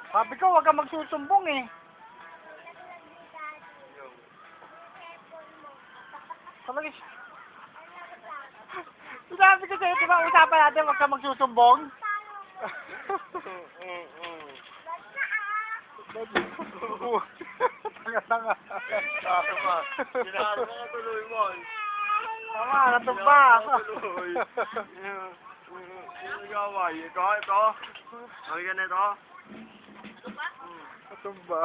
Sabi ko, huwag kang magsusumbong eh. Talaga siya. Sinabi ko sa'yo, di ba, usapan natin, huwag kang magsusumbong. Tanga-tanga. Tama. Sinaro mo ka tuloy mo. Tama, natumba. Yung gaway. Ito. Ay, ganito. Natumba.